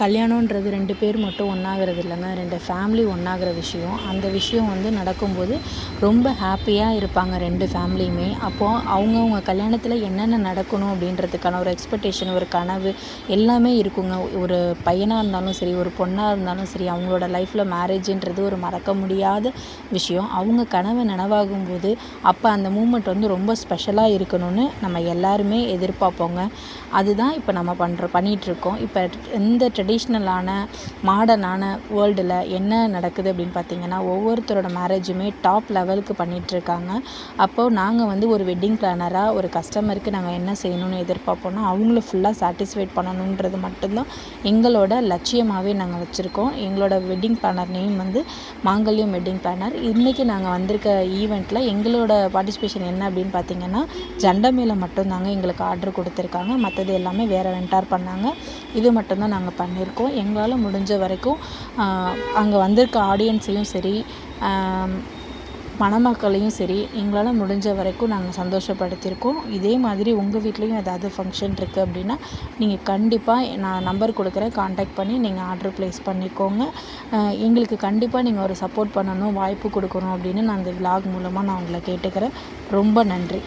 கல்யாணன்றது 2 பேர் மட்டும் ஒன்றாகிறது இல்லைங்க, 2 ஃபேமிலி ஒன்றாகிற விஷயம். அந்த விஷயம் வந்து நடக்கும்போது ரொம்ப ஹாப்பியாக இருப்பாங்க 2 ஃபேமிலியுமே. அப்போது அவங்கவுங்க கல்யாணத்தில் என்னென்ன நடக்கணும் அப்படின்றதுக்கான ஒரு எக்ஸ்பெக்டேஷன், ஒரு கனவு எல்லாமே இருக்குங்க. ஒரு பையனாக இருந்தாலும் சரி, ஒரு பொண்ணாக இருந்தாலும் சரி, அவங்களோட லைஃப்பில் மேரேஜுன்றது ஒரு மறக்க முடியாத விஷயம். அவங்க கனவு நனவாகும்போது அப்போ அந்த மூமெண்ட் வந்து ரொம்ப ஸ்பெஷலாக இருக்கணும்னு நம்ம எல்லாருமே எதிர்பார்ப்போங்க. அதுதான் இப்போ நம்ம பண்ணிகிட்ருக்கோம். இப்போ இந்த ட்ரெடிஷ்னலான மாடர்னான வேர்ல்டில் என்ன நடக்குது அப்படின்னு பார்த்திங்கன்னா, ஒவ்வொருத்தரோட மேரேஜுமே டாப் லெவலுக்கு பண்ணிகிட்ருக்காங்க. அப்போது நாங்கள் வந்து ஒரு வெட்டிங் பிளானராக ஒரு கஸ்டமருக்கு நாங்கள் என்ன செய்யணும்னு எதிர்பார்ப்போம்னா, அவங்கள ஃபுல்லாக சாட்டிஸ்ஃபைட் பண்ணணுன்றது மட்டும்தான் எங்களோட லட்சியமாகவே நாங்கள் வச்சுருக்கோம். எங்களோட வெட்டிங் பிளானர் நேம் வந்து மாங்கல்யம் வெட்டிங் பிளானர். இன்றைக்கி நாங்கள் வந்திருக்க ஈவெண்ட்டில் எங்களோட பார்ட்டிசிபேஷன் என்ன அப்படின்னு பார்த்திங்கன்னா, ஜண்டை மேளம் மட்டும்தாங்க எங்களுக்கு ஆர்டர் கொடுத்துருக்காங்க. மற்றது எல்லாமே வேறு வெண்டார் பண்ணாங்க. இது மட்டும்தான் நாங்கள் பண்ணியிருக்கோம். எங்களால் முடிஞ்ச வரைக்கும் அங்கே வந்திருக்க ஆடியன்ஸையும் சரி, மணமக்களையும் சரி, எங்களால் முடிஞ்ச வரைக்கும் நாங்கள் சந்தோஷப்படுத்தியிருக்கோம். இதே மாதிரி உங்கள் வீட்லேயும் ஏதாவது ஃபங்க்ஷன் இருக்குது அப்படின்னா, நீங்கள் கண்டிப்பாக நான் நம்பர் கொடுக்குறேன், கான்டாக்ட் பண்ணி நீங்கள் ஆர்டர் ப்ளேஸ் பண்ணிக்கோங்க. எங்களுக்கு கண்டிப்பாக நீங்கள் ஒரு சப்போர்ட் பண்ணணும், வாய்ப்பு கொடுக்கணும் அப்படின்னு நான் இந்த விலாக் மூலமாக நான் உங்களை கேட்டுக்கிறேன். ரொம்ப நன்றி.